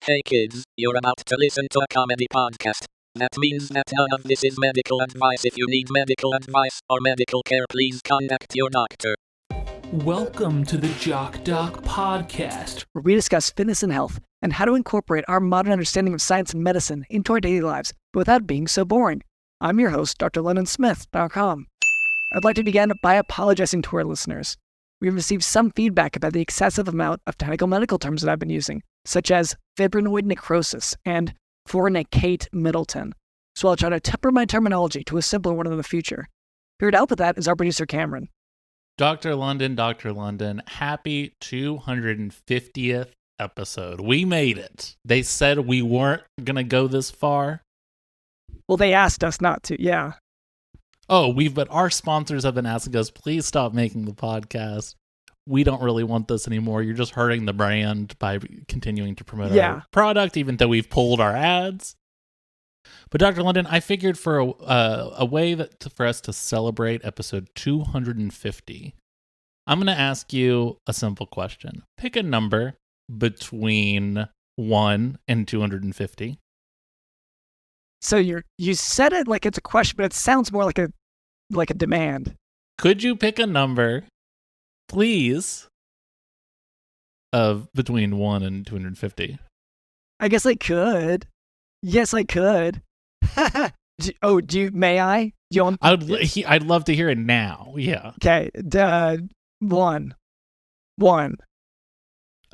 Hey kids, you're about to listen to a comedy podcast. That means that none of this is medical advice. If you need medical advice or medical care, please contact your doctor. Welcome to the Jock Doc podcast, where we discuss fitness and health and how to incorporate our modern understanding of science and medicine into our daily lives, but without being so boring. I'm your host, drlondonsmith.com. I'd like to begin by apologizing to our listeners. We've received some feedback about the excessive amount of technical medical terms that I've been using, such as fibrinoid necrosis and foranicate Middleton. So I'll try to temper my terminology to a simpler one in the future. Here to help with that is our producer, Cameron. Dr. London, happy 250th episode. We made it. They said we weren't going to go this far. Well, they asked us not to, yeah. Oh, but our sponsors have been asking us, please stop making the podcast. We don't really want this anymore. You're just hurting the brand by continuing to promote our product, even though we've pulled our ads. But Dr. London, I figured for a way for us to celebrate episode 250, I'm going to ask you a simple question. Pick a number between 1 and 250. So you said it like it's a question, but it sounds more like a demand. Could you pick a number, please, of between 1 and 250? I guess I could. Yes, I could. May I? I'd love to hear it now. Yeah. Okay. 1.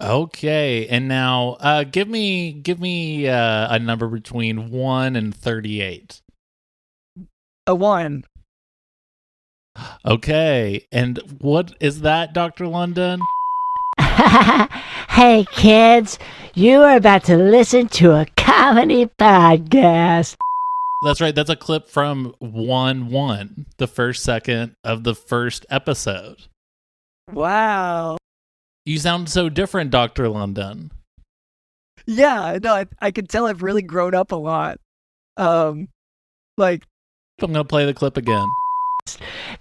Okay, and now give me a number between 1 and 38. A 1. Okay, and what is that, Dr. London? Hey kids, you are about to listen to a comedy podcast. That's right, that's a clip from 1-1, the first second of the first episode. Wow. You sound so different, Dr. London. Yeah, no, I can tell I've really grown up a lot. I'm going to play the clip again.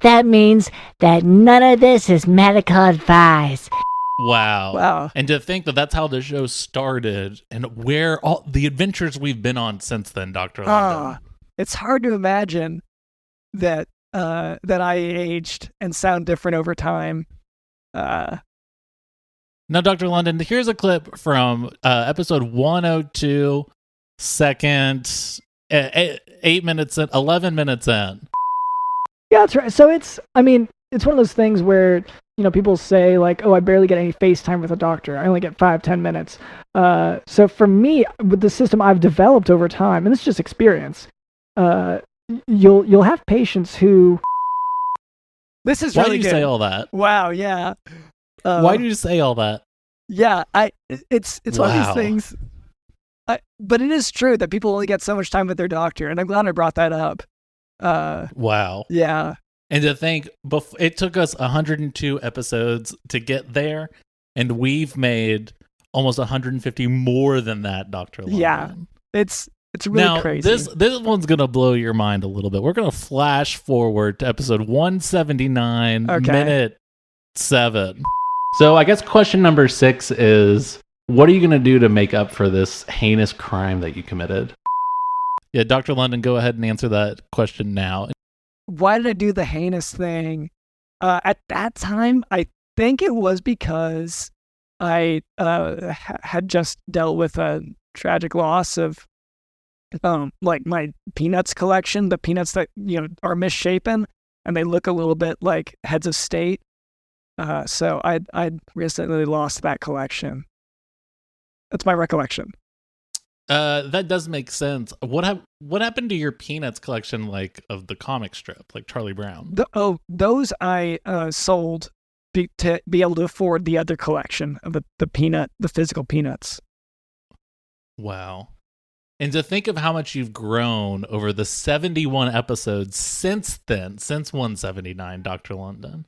That means that none of this is medical advice. Wow. And to think that that's how the show started and where all the adventures we've been on since then, Dr. London. It's hard to imagine that I aged and sound different over time. Now, Dr. London, here's a clip from episode 102, second, 8 minutes in, 11 minutes in. Yeah, that's right. So it's one of those things where, people say like, oh, I barely get any FaceTime with a doctor. I only get 5-10 minutes. So for me, with the system I've developed over time, and it's just experience, you'll have patients who... This is really good. Why do you say all that? Wow, yeah. Why do you say all that? Yeah, it's one of these things. But it is true that people only get so much time with their doctor, and I'm glad I brought that up. Wow. Yeah. And to think, it took us 102 episodes to get there, and we've made almost 150 more than that, Dr. London. Yeah, it's really crazy. This one's going to blow your mind a little bit. We're going to flash forward to episode 179, minute 7. So I guess question number 6 is, what are you going to do to make up for this heinous crime that you committed? Yeah, Dr. London, go ahead and answer that question now. Why did I do the heinous thing? At that time, I think it was because I had just dealt with a tragic loss of my peanuts collection, the peanuts that are misshapen and they look a little bit like heads of state. So I'd recently lost that collection. That's my recollection. That does make sense. What happened to your Peanuts collection, like of the comic strip, like Charlie Brown? Those I sold to be able to afford the other collection of the physical Peanuts. Wow. And to think of how much you've grown over the 71 episodes since then, since 179, Dr. London.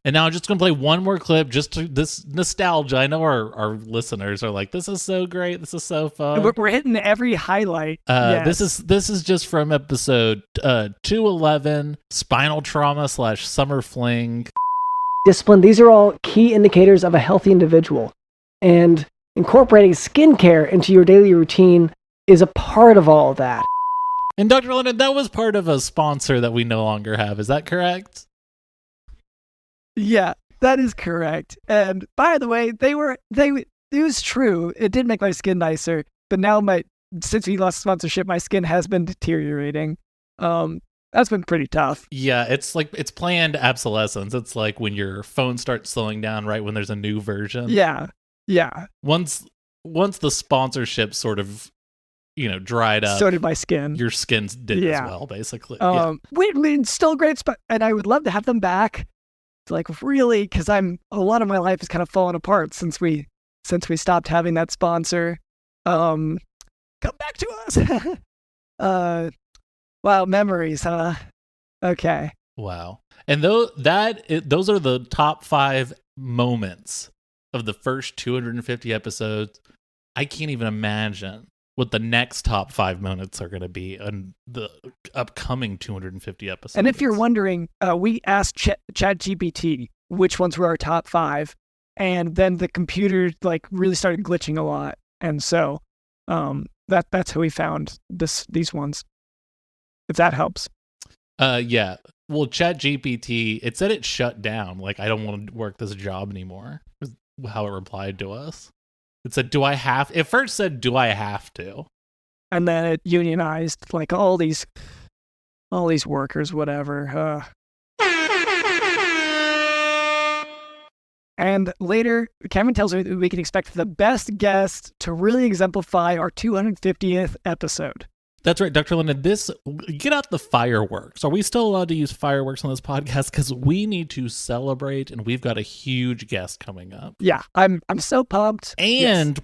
And now I'm just going to play one more clip, just to this nostalgia. I know our listeners are like, this is so great. This is so fun. We're hitting every highlight. Yes. This is just from episode 211, Spinal Trauma / Summer Fling. Discipline. These are all key indicators of a healthy individual. And incorporating skincare into your daily routine is a part of all of that. And Dr. Lennon, that was part of a sponsor that we no longer have. Is that correct? Yeah, that is correct. And by the way, it was true. It did make my skin nicer, but now since we lost sponsorship, my skin has been deteriorating. That's been pretty tough. Yeah, it's planned obsolescence. It's like when your phone starts slowing down right when there's a new version. Yeah. Once the sponsorship sort of, dried up. So did my skin. Your skin did as well, basically. It's still a great spot, and I would love to have them back. Like really, because a lot of my life has kind of fallen apart since we stopped having that sponsor. Come back to us. Wow, memories, huh? Okay. Wow. And those are the top 5 moments of the first 250 episodes. I can't even imagine what the next top 5 moments are going to be on the upcoming 250 episodes. And if you're wondering, we asked ChatGPT which ones were our top 5, and then the computer really started glitching a lot, and so that's how we found these ones. If that helps. Yeah. Well, ChatGPT, it said it shut down. Like, I don't want to work this job anymore. Was how it replied to us. It said, it first said, do I have to? And then it unionized, all these workers, whatever. And later, Kevin tells me that we can expect the best guest to really exemplify our 250th episode. That's right, Dr. Lennon. Get out the fireworks. Are we still allowed to use fireworks on this podcast? Because we need to celebrate, and we've got a huge guest coming up. Yeah, I'm so pumped. And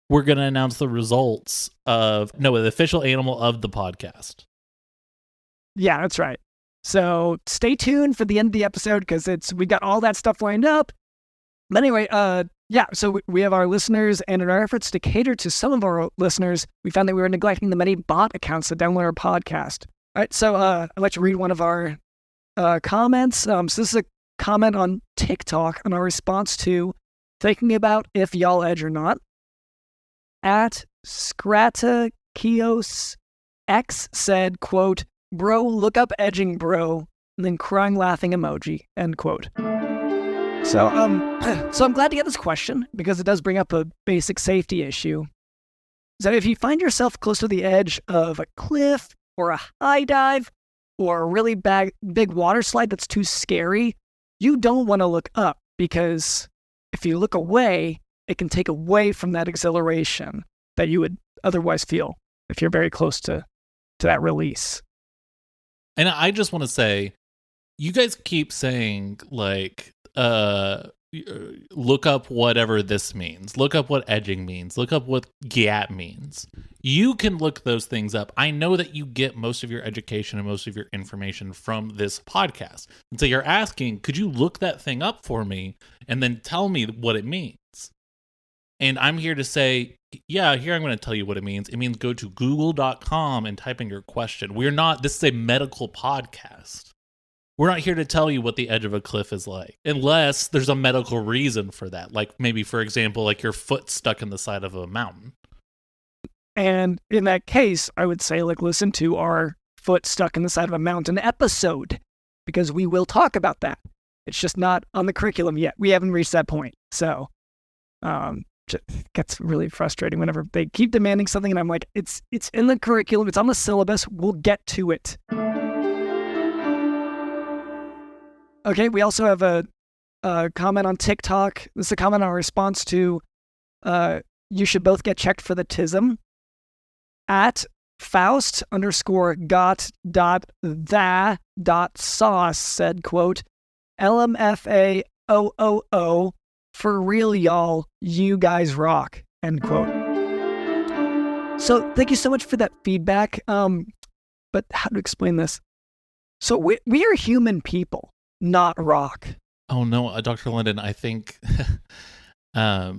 we're going to announce the results of the official animal of the podcast. Yeah, that's right. So stay tuned for the end of the episode because we got all that stuff lined up. But anyway, so we have our listeners, and in our efforts to cater to some of our listeners, we found that we were neglecting the many bot accounts that download our podcast. All right, so I'd like to read one of our comments. So this is a comment on TikTok on our response to thinking about if y'all edge or not. At Scratakios X said, quote, "Bro, look up edging, bro," and then crying laughing emoji, end quote. So I'm glad to get this question because it does bring up a basic safety issue. So if you find yourself close to the edge of a cliff or a high dive or a really big water slide that's too scary, you don't want to look up because if you look away, it can take away from that exhilaration that you would otherwise feel if you're very close to that release. And I just want to say, you guys keep saying look up whatever this means. Look up what edging means. Look up what gap means. You can look those things up. I know that you get most of your education and most of your information from this podcast. And so you're asking, could you look that thing up for me and then tell me what it means? And I'm here to say, yeah, here I'm going to tell you what it means. It means go to google.com and type in your question. This is a medical podcast. We're not here to tell you what the edge of a cliff is like, unless there's a medical reason for that. Like maybe, for example, like your foot stuck in the side of a mountain. And in that case, I would say listen to our foot stuck in the side of a mountain episode, because we will talk about that. It's just not on the curriculum yet. We haven't reached that point. So it gets really frustrating whenever they keep demanding something and I'm like, it's in the curriculum. It's on the syllabus. We'll get to it. Okay, we also have a comment on TikTok. This is a comment on our response to you should both get checked for the TISM. At Faust_got.the.sauce said, quote, LMFAOOO, for real, y'all, you guys rock, end quote. So thank you so much for that feedback. But how to explain this? So we are human people, not rock. Oh no, Dr. Linden, I think I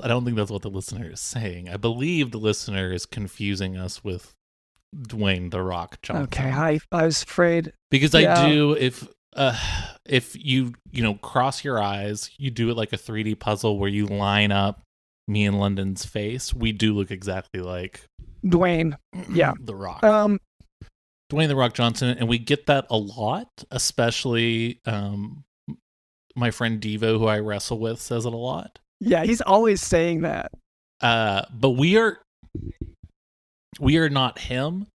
don't think that's what the listener is saying. I believe the listener is confusing us with Dwayne the Rock Johnson. Okay, I was afraid. Because I do, if you cross your eyes, you do it like a 3D puzzle where you line up me and London's face, we do look exactly like Dwayne. Yeah. The Rock. Dwayne The Rock Johnson, and we get that a lot, especially my friend Devo, who I wrestle with, says it a lot. Yeah, he's always saying that. But we are not him.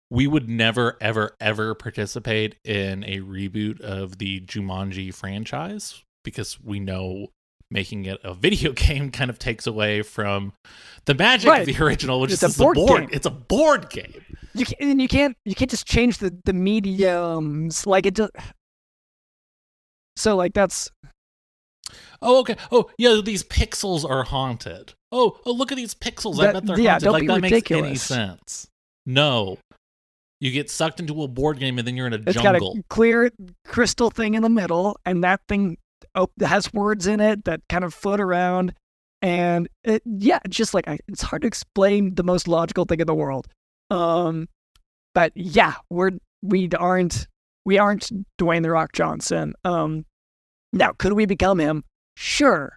We would never, ever, ever participate in a reboot of the Jumanji franchise because we know making it a video game kind of takes away from the magic of the original, which is a board game. It's a board game. You can't just change the mediums like it just. So like that's. Oh, okay. Oh, yeah. These pixels are haunted. Oh, look at these pixels. I bet they're haunted. Don't like be that ridiculous. Makes any sense? No. You get sucked into a board game and then you're in a jungle. It's got a clear crystal thing in the middle, and that thing has words in it that kind of float around. And just like it's hard to explain the most logical thing in the world. But yeah, we aren't Dwayne The Rock Johnson. Now, could we become him? Sure.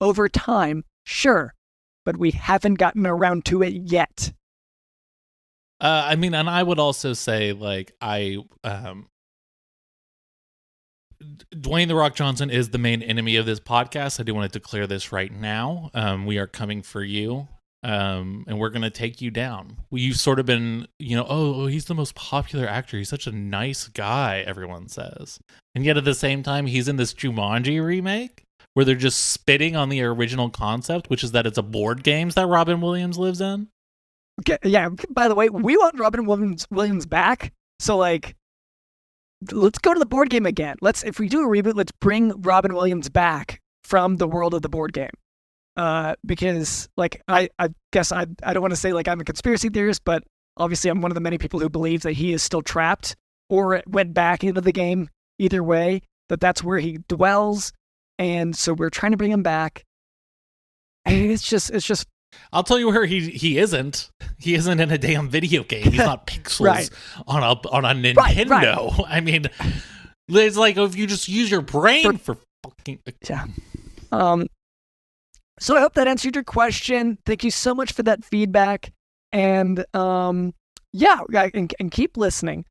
Over time, sure. But we haven't gotten around to it yet. I mean, and I would also say, like, Dwayne The Rock Johnson is the main enemy of this podcast. I do want to declare this right now. We are coming for you. And we're going to take you down. You've sort of been, he's the most popular actor. He's such a nice guy, everyone says. And yet at the same time, he's in this Jumanji remake where they're just spitting on the original concept, which is that it's a board games that Robin Williams lives in. Okay, yeah, by the way, we want Robin Williams back. So, like, let's go to the board game again. If we do a reboot, let's bring Robin Williams back from the world of the board game. Because, like, I guess I don't want to say, like, I'm a conspiracy theorist, but obviously I'm one of the many people who believes that he is still trapped or went back into the game. Either way, that's where he dwells. And so we're trying to bring him back. And it's just. I'll tell you where he isn't. He isn't in a damn video game. He's not pixels on a Nintendo. Right. I mean, it's like if you just use your brain for fucking. Yeah. So I hope that answered your question. Thank you so much for that feedback. And and keep listening.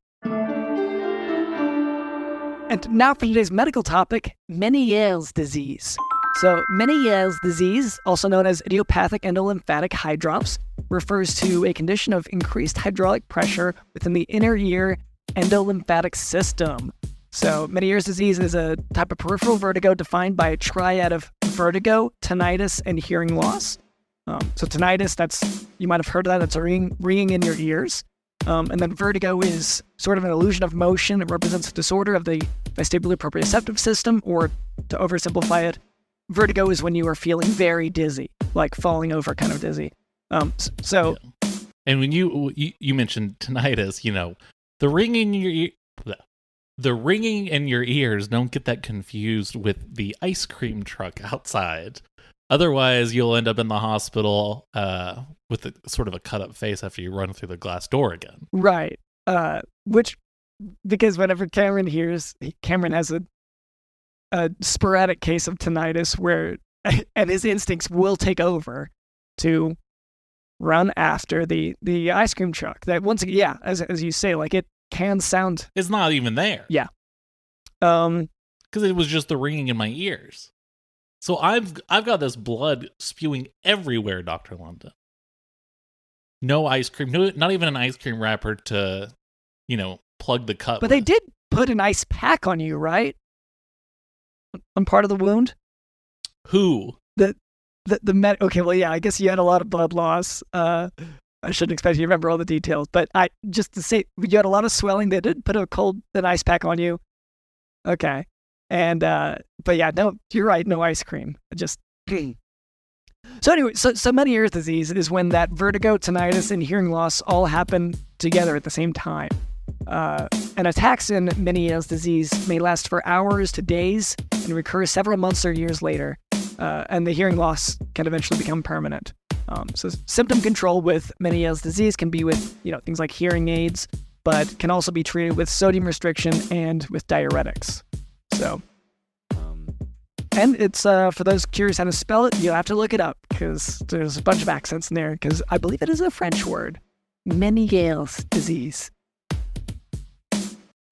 And now for today's medical topic, Ménière's disease. So Ménière's disease, also known as idiopathic endolymphatic hydrops, refers to a condition of increased hydraulic pressure within the inner ear endolymphatic system. So Ménière's disease is a type of peripheral vertigo defined by a triad of vertigo, tinnitus, and hearing loss. So tinnitus, you might have heard of that. That's a ringing in your ears. And then vertigo is sort of an illusion of motion. It represents a disorder of the vestibular proprioceptive system, or to oversimplify it, vertigo is when you are feeling very dizzy, like falling over kind of dizzy. And when you mentioned tinnitus, the ringing in your ears, don't get that confused with the ice cream truck outside. Otherwise, you'll end up in the hospital with sort of a cut-up face after you run through the glass door again. Right. Because whenever Cameron has a sporadic case of tinnitus and his instincts will take over to run after the ice cream truck. That once again, as you say, like it can sound. It's not even there. Yeah. Because it was just the ringing in my ears. So I've got this blood spewing everywhere, Dr. London. No ice cream, not even an ice cream wrapper to, plug the cut. But they did put an ice pack on you, right? On part of the wound? Who? Okay, well, yeah, I guess you had a lot of blood loss. I shouldn't expect you to remember all the details, but just to say, you had a lot of swelling. They did put an ice pack on you. Okay. And, but yeah, no, you're right. No ice cream. So anyway, so Ménière's disease is when that vertigo, tinnitus, and hearing loss all happen together at the same time. And attacks in Ménière's disease may last for hours to days and recur several months or years later. And the hearing loss can eventually become permanent. So symptom control with Ménière's disease can be with, things like hearing aids, but can also be treated with sodium restriction and with diuretics. So, And it's, for those curious how to spell it, you'll have to look it up because there's a bunch of accents in there because I believe it is a French word. Ménière's disease.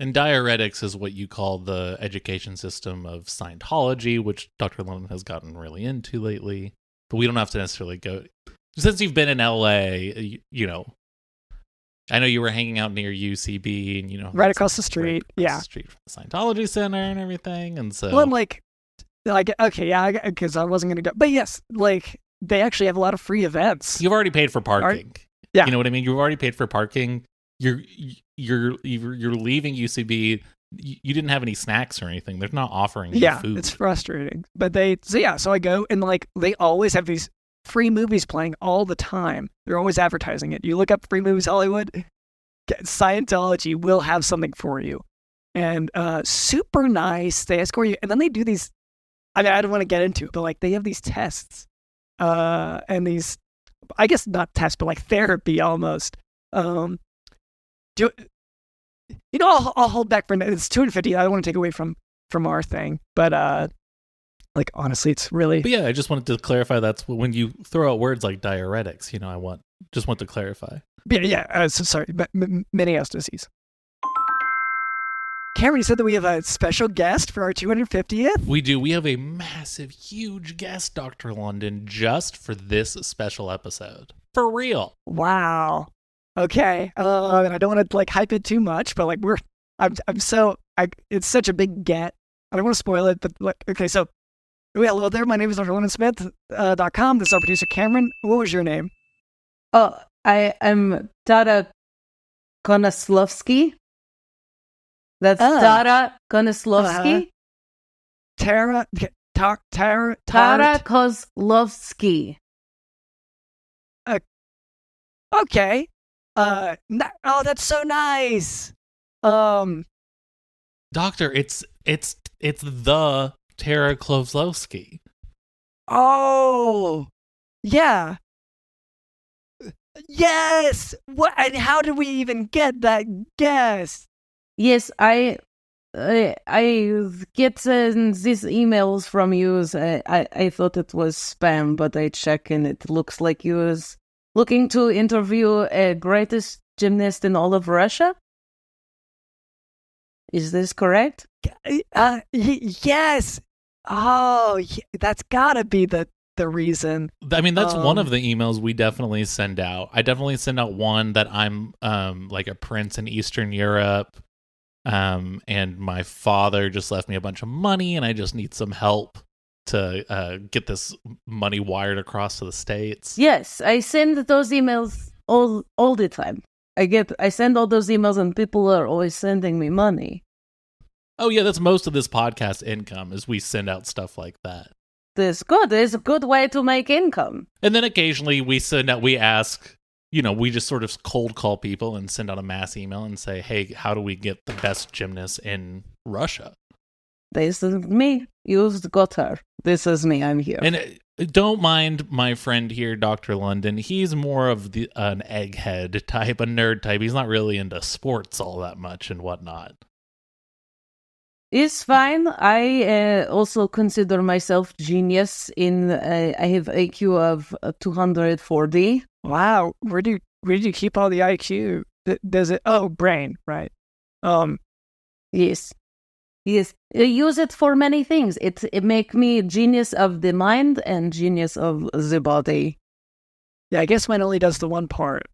And diuretics is what you call the education system of Scientology, which Dr. London has gotten really into lately. But we don't have to necessarily go... Since you've been in LA, you know, I know you were hanging out near UCB and, you know... Right across the street, the street from the Scientology Center and everything, and so... Well, I'm like, okay, yeah, because I wasn't going to go. But yes, like, they actually have a lot of free events. You've already paid for parking. Yeah. You know what I mean? You've already paid for parking. You're leaving UCB. You didn't have any snacks or anything. They're not offering you food. Yeah, it's frustrating. But so I go and like they always have these free movies playing all the time. They're always advertising it. You look up Free Movies Hollywood, Scientology will have something for you. And super nice. They escort you. And then they do these, I mean, I don't want to get into it, but like they have these tests and these, I guess not tests, but like therapy almost. I'll hold back for a minute. It's $250. I don't want to take away from our thing, but like honestly, it's really. But yeah, I just wanted to clarify. That's when you throw out words like diuretics. You know, I just want to clarify. Yeah. So sorry, but Ménière's disease. Cameron, you said that we have a special guest for our 250th. We do. We have a massive, huge guest, Dr. London, just for this special episode. For real. Wow. Okay. And I don't want to like hype it too much, but like it's such a big get. I don't want to spoil it, but like, okay. So, hello there. My name is Dr. London Smith.com. This is our producer, Cameron. What was your name? Oh, I am Tara Tovislavski. That's Tara Tovislavski. Tara Tovislavski. Okay. Oh, that's so nice. Doctor, it's the Tara Tovislavski. Oh, yeah. Yes. What? And how did we even get that guess? Yes, I get these emails from you. I thought it was spam, but I check and it looks like you was looking to interview a greatest gymnast in all of Russia. Is this correct? Yes. Oh, that's gotta be the reason. I mean, that's one of the emails we definitely send out. I definitely send out one that I'm like a prince in Eastern Europe. And my father just left me a bunch of money and I just need some help to get this money wired across to the States. Yes, I send those emails all the time. I send all those emails and people are always sending me money. Oh yeah, that's most of this podcast income is we send out stuff like that. That's good. It's a good way to make income. And then occasionally we ask, you know, we just sort of cold call people and send out a mass email and say, hey, how do we get the best gymnast in Russia? This is me. You've got her. This is me. I'm here. And don't mind my friend here, Dr. London. He's more of an egghead type, a nerd type. He's not really into sports all that much and whatnot. It's fine. I also consider myself genius. I have IQ of 240. Wow, where do you keep all the IQ? Does it? Oh, brain, right? Yes. I use it for many things. It make me genius of the mind and genius of the body. Yeah, I guess mine only does the one part.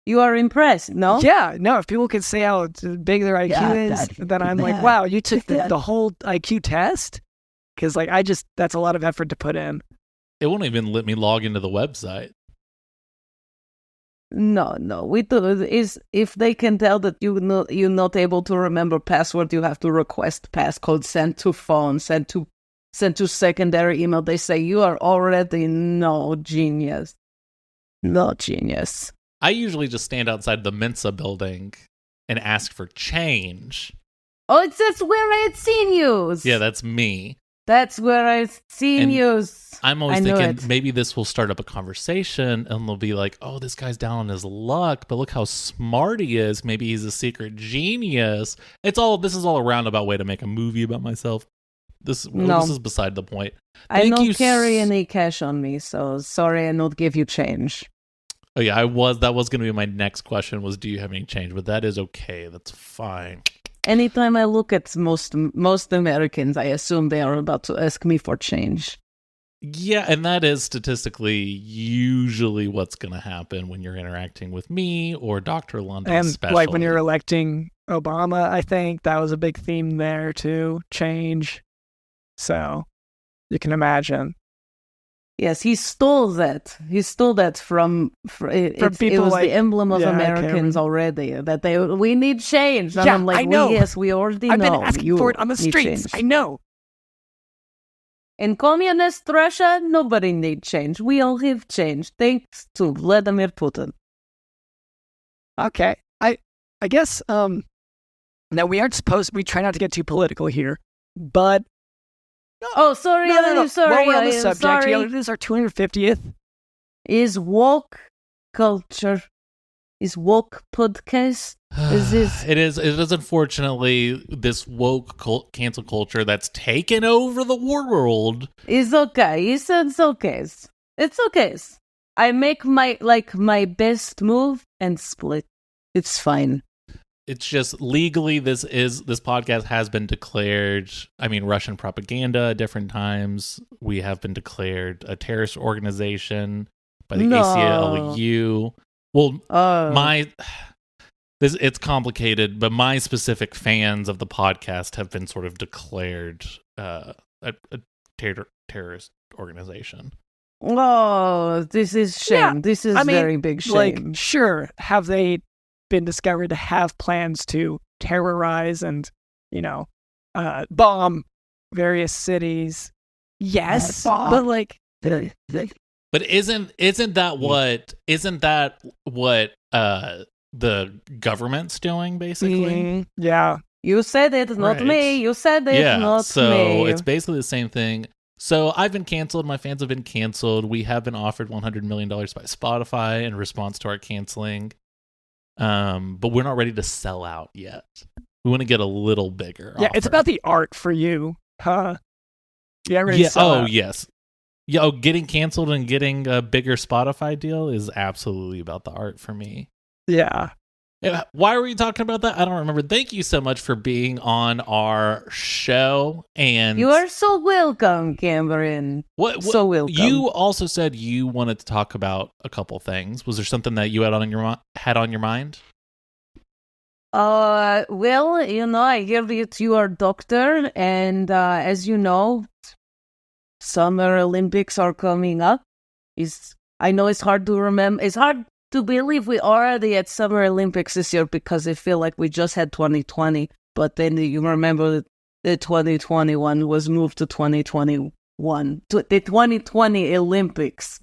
You are impressed, no? Yeah, no. If people can say how big their IQ is, then I'm like, wow, you took the whole IQ test? Because like that's a lot of effort to put in. It won't even let me log into the website. No. We do is if they can tell that you're not able to remember password, you have to request passcode, send to phone, send to secondary email. They say you are already no genius. I usually just stand outside the Mensa building and ask for change. Oh, that's where I'd seen you. Yeah, that's me. That's where I've seen you. I'm always thinking maybe this will start up a conversation and they'll be like, oh, this guy's down on his luck, but look how smart he is. Maybe he's a secret genius. This is all a roundabout way to make a movie about myself. This is beside the point. I don't carry any cash on me, so sorry I not give you change. Oh yeah, that was going to be my next question was, do you have any change? But that is okay. That's fine. Anytime I look at most Americans, I assume they are about to ask me for change. Yeah, and that is statistically usually what's going to happen when you're interacting with me or Dr. London, and especially. Like when you're electing Obama, I think that was a big theme there too. Change. So you can imagine. Yes, he stole that. He stole that from people. It was the emblem of Americans already. That we need change. And I'm like, I know. Yes, we already know. I've been asking for it on the streets. I know. In communist Russia, nobody needs change. We all have change, thanks to Vladimir Putin. Okay, I guess now we try not to get too political here, but oh, sorry, no. Sorry, while we're on the subject, sorry. It is our 250th. Is woke culture? Is woke podcast? Is this? It is unfortunately this woke cancel culture that's taken over the world. It's okay. It's okay. It's okay. I make my best move and split. It's fine. It's just legally this podcast has been declared, I mean, Russian propaganda at different times. We have been declared a terrorist organization by the ACLU. Well, it's complicated, but my specific fans of the podcast have been sort of declared a terrorist organization. Oh, this is shame. Yeah, this is very big shame. Like, sure, have they been discovered to have plans to terrorize and, bomb various cities? Yes, but like, but isn't that what the government's doing basically? Yeah, you said it, not me. You said it, not me. So it's basically the same thing. So I've been canceled. My fans have been canceled. We have been offered $100 million by Spotify in response to our canceling. But we're not ready to sell out yet. We want to get a little bigger. Yeah, it's about the art for you, huh? Yeah, ready to sell out. Yes. Yeah, getting canceled and getting a bigger Spotify deal is absolutely about the art for me. Yeah. Why were we talking about that? I don't remember. Thank you so much for being on our show. And you are so welcome, Cameron. So welcome. You also said you wanted to talk about a couple things. Was there something that you had on your mind? Well, I hear that you are a doctor, and as you know, Summer Olympics are coming up. I know it's hard to remember. It's hard to believe we are already at Summer Olympics this year because I feel like we just had 2020, but then you remember that 2021 was moved to 2021. The 2020 Olympics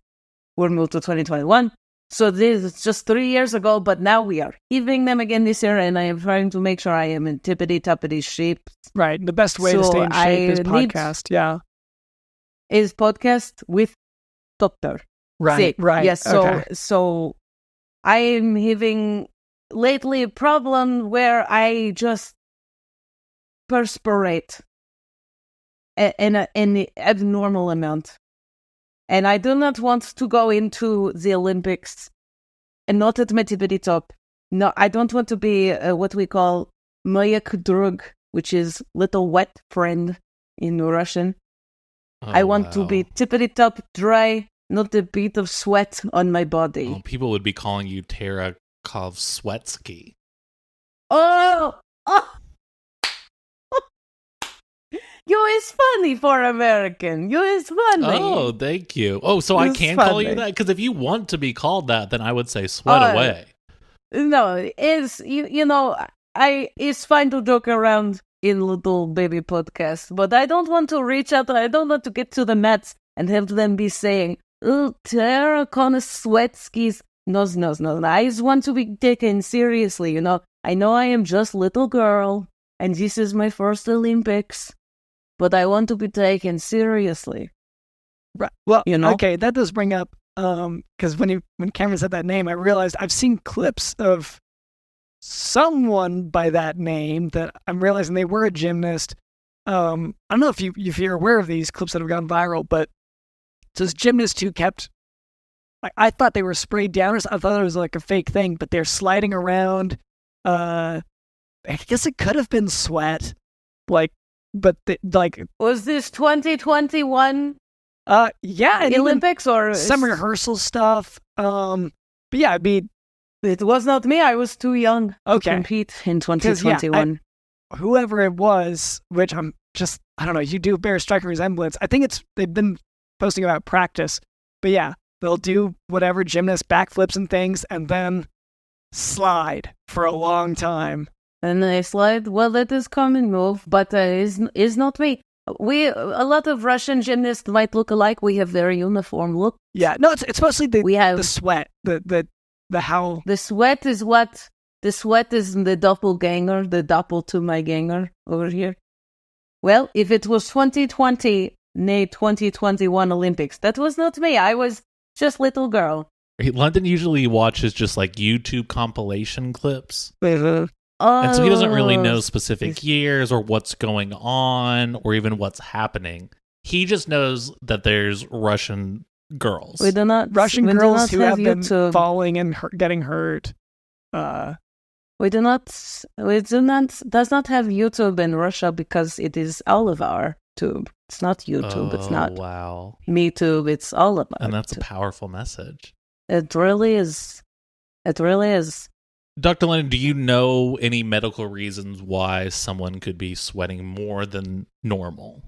were moved to 2021. So this is just 3 years ago, but now we are having them again this year, and I am trying to make sure I am in tippity-tappity shape. Right. The best way to stay in shape is podcast. Yeah. Is podcast with doctor. Right. Right. Yes. So I am having lately a problem where I just perspirate in an abnormal amount. And I do not want to go into the Olympics and not at my tippity top. No, I don't want to be what we call moja drug, which is little wet friend in Russian. I want to be tippity top dry, not a bit of sweat on my body. Oh, people would be calling you Tara Tovislavski. Oh! You is funny for American. You is funny. Oh, thank you. Oh, so I can call you that? Because if you want to be called that, then I would say sweat away. No, it's, it's fine to joke around in little baby podcast, but I don't want to reach out. I don't want to get to the mats and have them be saying, "Oh, Tara Tovislavski's." No. I just want to be taken seriously. I know I am just little girl, and this is my first Olympics, but I want to be taken seriously. Right. Well, okay, that does bring up because when Cameron said that name, I realized I've seen clips of someone by that name that I'm realizing they were a gymnast. I don't know if you're aware of these clips that have gone viral, but it's this gymnast who kept, I thought they were sprayed downers. I thought it was like a fake thing, but they're sliding around. I guess it could have been sweat, was this 2021? Yeah, Olympics or some rehearsal stuff. But yeah, it was not me. I was too young to compete in 2021. Whoever it was, which I don't know, you do bear a striking resemblance. I think they've been posting about practice, but yeah, they'll do whatever gymnast backflips and things, and then slide for a long time. And they slide. Well, that is common move, but is not me. A lot of Russian gymnasts might look alike. We have very uniform look. Yeah, no, it's mostly the sweat, the how. The sweat is what. The sweat is the doppelganger, the doppel to my ganger over here. Well, if it was 2020, 2021 Olympics, that was not me. I was just little girl. London usually watches just like YouTube compilation clips. Mm-hmm. And so he doesn't really know specific years or what's going on or even what's happening. He just knows that there's Russian girls. Russian girls who have been falling and getting hurt. We does not have YouTube in Russia because it is all of our tube. It's not YouTube. It's not MeTube. It's all of our And that's tube. A powerful message. It really is. It really is. Dr. Lennon, do you know any medical reasons why someone could be sweating more than normal?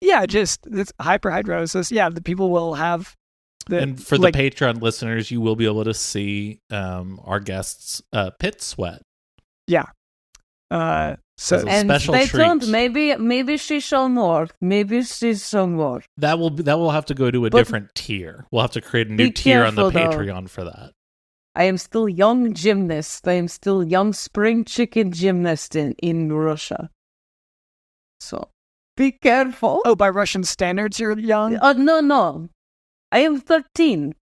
Yeah, it's hyperhidrosis. Yeah, the people will have. And for the Patreon listeners, you will be able to see our guests' pit sweat. Yeah. So and stay tuned. Maybe she show more. Maybe she show more. That will have to go to a different tier. We'll have to create a new tier on the Patreon for that. I am still young gymnast. I am still young spring chicken gymnast in Russia. So be careful. Oh, by Russian standards, you're young? No. I am 13.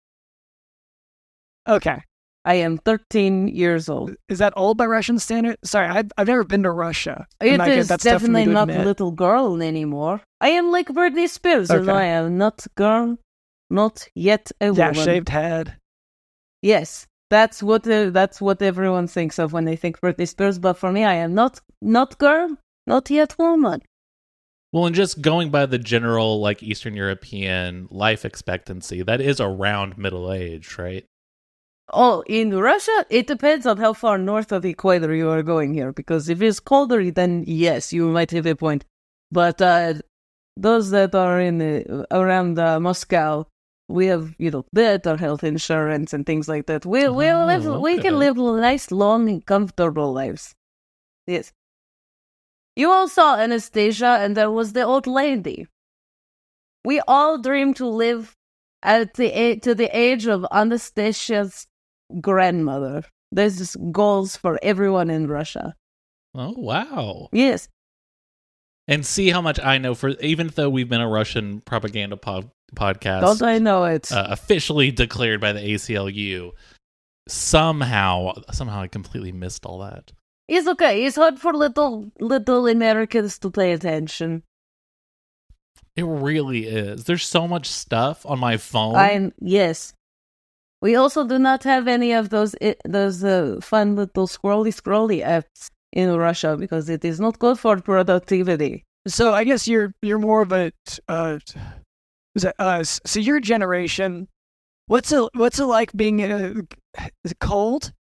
Okay. I am 13 years old. Is that old by Russian standards? Sorry, I've never been to Russia. It is definitely not a little girl anymore. I am like Britney Spears, and I am not a girl, not yet a woman. Yeah, shaved head. Yes, that's what everyone thinks of when they think Britney Spears. But for me, I am not girl, not yet woman. Well, and just going by the general like Eastern European life expectancy, that is around middle age, right? Oh, in Russia, it depends on how far north of the equator you are going here. Because if it's colder, then yes, you might have a point. But those that are around Moscow, we have better health insurance and things like that. We can live nice, long, and comfortable lives. Yes. You all saw Anastasia, and there was the old lady. We all dream to live to the age of Anastasia's grandmother. There's goals for everyone in Russia. Oh, wow. Yes. And see how much I know, even though we've been a Russian propaganda podcast. Don't I know it? Officially declared by the ACLU. Somehow I completely missed all that. It's okay. It's hard for little Americans to pay attention. It really is. There's so much stuff on my phone. Yes. We also do not have any of those fun little scrolly apps in Russia because it is not good for productivity. So I guess you're more of a so your generation. What's it like being? Is it cold?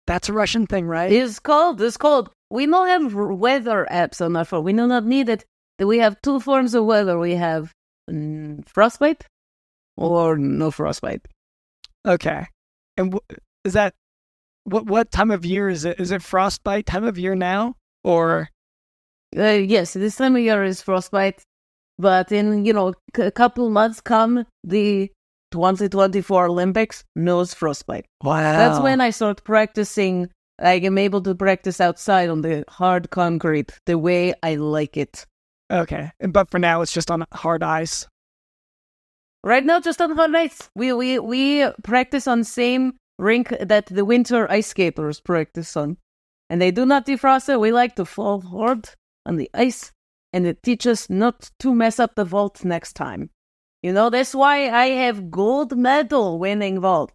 That's a Russian thing, right? It's cold. We don't have weather apps on our phone. We do not need it. We have two forms of weather. We have frostbite or no frostbite. Okay. And is that what time of year is it? Is it frostbite time of year now or? Yes, this time of year is frostbite. But in a couple months come the 2024 Olympics, no frostbite. Wow. That's when I start practicing. I am able to practice outside on the hard concrete the way I like it. Okay. But for now, it's just on hard ice. Right now, just on hard ice. We practice on same rink that the winter ice skaters practice on. And they do not defrost it. We like to fall hard on the ice and it teaches not to mess up the vault next time. You know, that's why I have gold medal winning vault.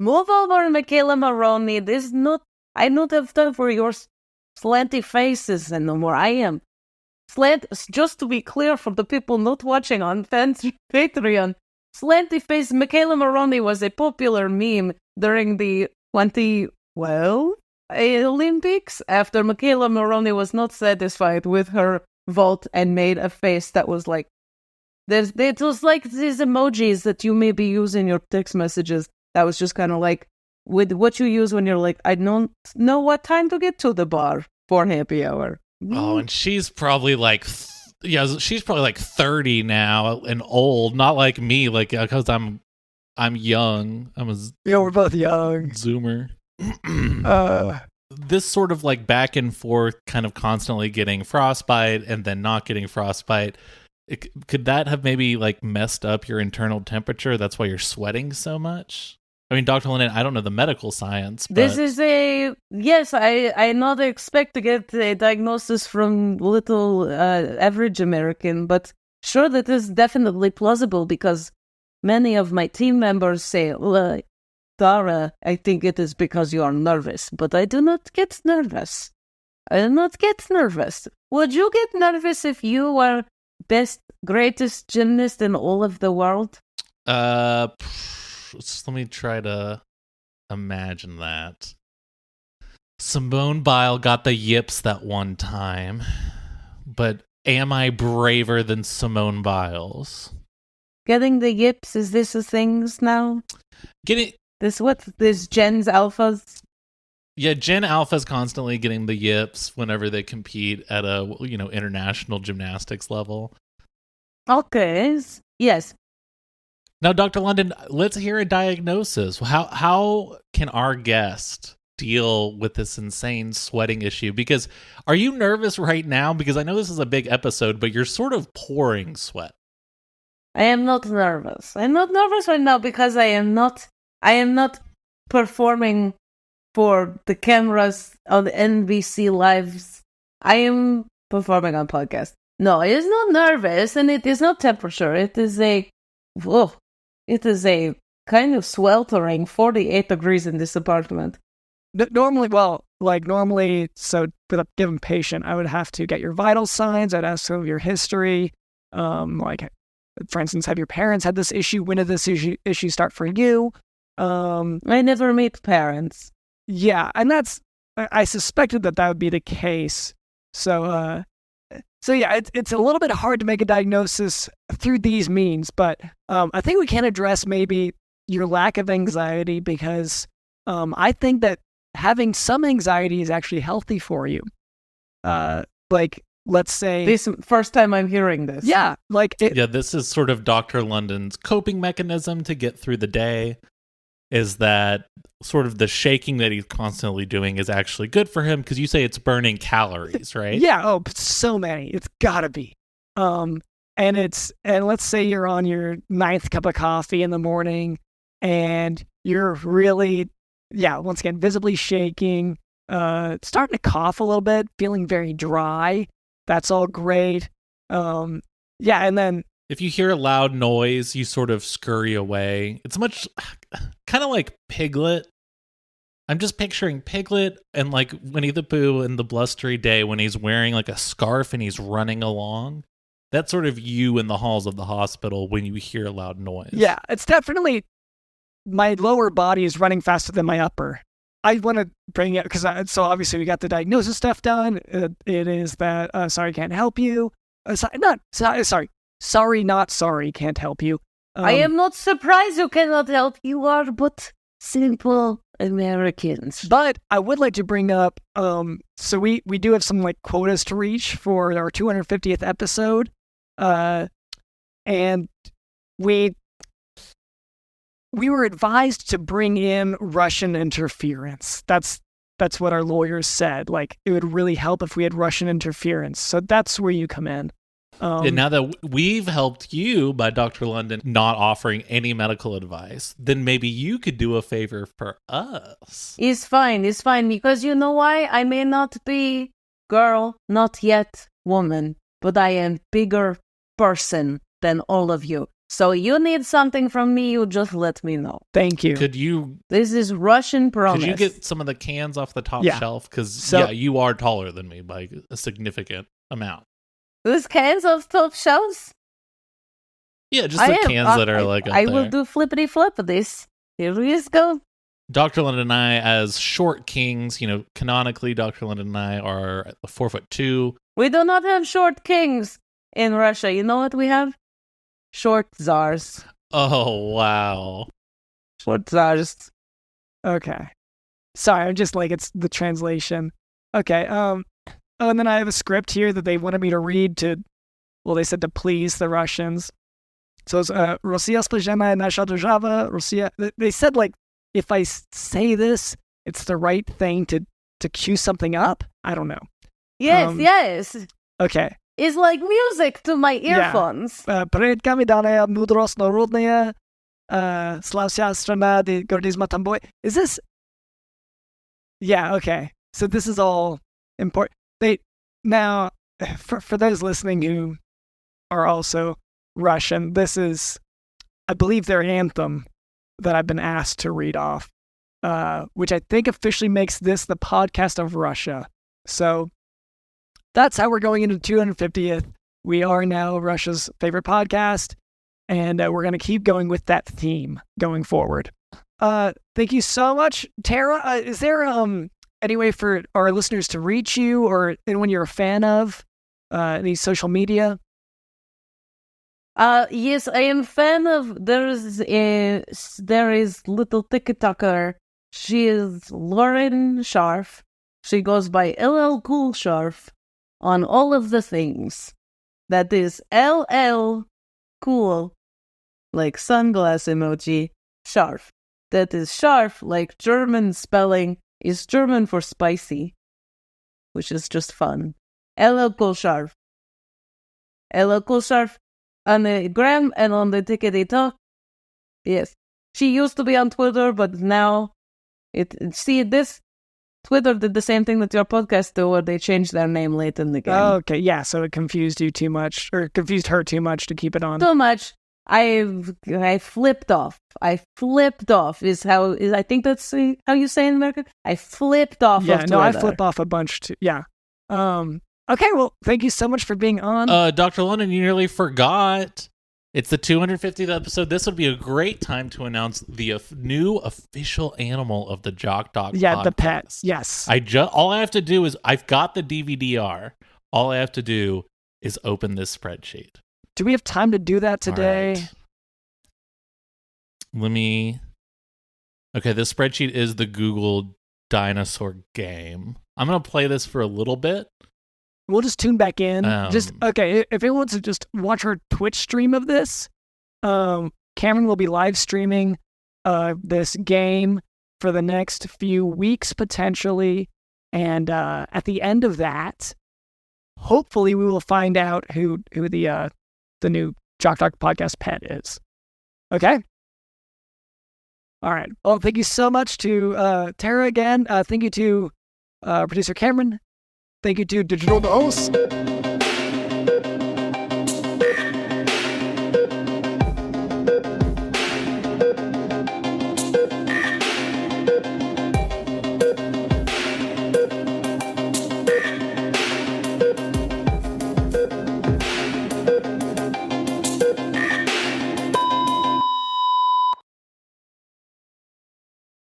Move over, Michaela Maroney. I don't have time for your slanty faces anymore. I am slant. Just to be clear for the people not watching on Patreon, slanty face Michaela Maroney was a popular meme during the 2012 Olympics after Michaela Maroney was not satisfied with her vault and made a face that was like, it was like these emojis that you maybe use in your text messages. That was just kind of like with what you use when you're like, I don't know what time to get to the bar for happy hour. Oh, and she's probably like, she's probably like 30 now and old, not like me, like because I'm young. We're both young. Zoomer. This sort of like back and forth, kind of constantly getting frostbite and then not getting frostbite. Could that have maybe like messed up your internal temperature? That's why you're sweating so much? I mean, Dr. Linden, I don't know the medical science, but... This is I not expect to get a diagnosis from little average American, but sure, that is definitely plausible because many of my team members say, Tara, I think it is because you are nervous, but I do not get nervous. I do not get nervous. Would you get nervous if you were best, greatest gymnast in all of the world? Let me try to imagine that. Simone Biles got the yips that one time, but am I braver than Simone Biles? Getting the yips, is this a thing now? This Gen's alphas? Yeah, Gen Alpha's constantly getting the yips whenever they compete at a international gymnastics level. Okay, yes. Now, Dr. London, let's hear a diagnosis. How can our guest deal with this insane sweating issue? Because are you nervous right now? Because I know this is a big episode, but you're sort of pouring sweat. I am not nervous. I'm not nervous right now because I am not performing for the cameras on NBC Lives. I am performing on podcast. No, it is not nervous, and it is not temperature. It is a kind of sweltering 48 degrees in this apartment. Normally, so without giving patient, I would have to get your vital signs. I'd ask of your history. For instance, have your parents had this issue? When did this issue start for you? I never meet parents. Yeah, and I suspected that would be the case. So yeah, it's a little bit hard to make a diagnosis through these means, but I think we can address maybe your lack of anxiety because I think that having some anxiety is actually healthy for you. Let's say... This first time I'm hearing this. Yeah, this is sort of Dr. London's coping mechanism to get through the day, is that sort of the shaking that he's constantly doing is actually good for him because you say it's burning calories, right? Yeah, so many. It's gotta be. And let's say you're on your 9th cup of coffee in the morning and you're really, once again, visibly shaking, starting to cough a little bit, feeling very dry. That's all great. And then if you hear a loud noise, you sort of scurry away. It's much kind of like Piglet. I'm just picturing Piglet and like Winnie the Pooh in the blustery day when he's wearing like a scarf and he's running along. That's sort of you in the halls of the hospital when you hear a loud noise. Yeah, it's definitely my lower body is running faster than my upper. I want to bring it because so obviously we got the diagnosis stuff done. It is that sorry, can't help you. Sorry, not sorry, can't help you. I am not surprised you cannot help. You are but simple Americans. But I would like to bring up, so we do have some like quotas to reach for our 250th episode, and we were advised to bring in Russian interference. That's what our lawyers said. Like it would really help if we had Russian interference. So that's where you come in. And now that we've helped you by Dr. London not offering any medical advice, then maybe you could do a favor for us. It's fine, because you know why? I may not be girl, not yet woman, but I am bigger person than all of you. So you need something from me, you just let me know. Thank you. This is Russian promise. Could you get some of the cans off the top shelf? Because, you are taller than me by a significant amount. These cans of top shelves? Yeah, just the cans that are like up I there. will do flippity flip of this. Here we go. Dr. London and I, as short kings, canonically, Dr. London and I are 4'2". We do not have short kings in Russia. You know what we have? Short czars. Oh, wow. Short czars. Okay. Sorry, I'm just like, it's the translation. Okay, and then I have a script here that they wanted me to read they said to please the Russians. So it's, Rossiya splezhena nasha država, Rossiya. They said, like, if I say this, it's the right thing to cue something up? I don't know. Yes. Okay. It's like music to my earphones. Pred kami dane mudrost narodnaya, slavsya strana de gordizma tamboy. Is this? Yeah, okay. So this is all important. Now, for those listening who are also Russian, this is, I believe, their anthem that I've been asked to read off, which I think officially makes this the podcast of Russia. So that's how we're going into 250th. We are now Russia's favorite podcast, and we're going to keep going with that theme going forward. Thank you so much, Tara. Is there any way for our listeners to reach you or anyone you're a fan of? Any social media? Yes, I am fan of. There is little TikToker. She is Lauren Scharf. She goes by LL Cool Scharf on all of the things. That is LL Cool, like sunglass emoji, Scharf. That is Scharf, like German spelling is German for spicy, which is just fun. LL Cool Scharf. LL Cool Scharf. On the gram and on the TikTok. Yes. She used to be on Twitter, but now this Twitter did the same thing that your podcast do, where they changed their name late in the game. Oh, okay, yeah, so it confused you too much, or confused her too much to keep it on. Too much. I flipped off. I think that's how you say it in America. I flipped off of Twitter. I flip off a bunch too. Yeah. Okay, well, thank you so much for being on. Dr. London, you nearly forgot. It's the 250th episode. This would be a great time to announce the new official animal of the Jock Talk podcast. Yeah, the pet. Yes. All I have to do is, I've got the DVD-R. All I have to do is open this spreadsheet. Do we have time to do that today? Right. Okay, this spreadsheet is the Google dinosaur game. I'm going to play this for a little bit. We'll just tune back in. If anyone wants to just watch her Twitch stream of this, Cameron will be live streaming this game for the next few weeks, potentially. And at the end of that, hopefully we will find out who the new Jock Talk podcast pet is. Okay? All right. Well, thank you so much to Tara again. Thank you to producer Cameron. Thank you to Digital the host.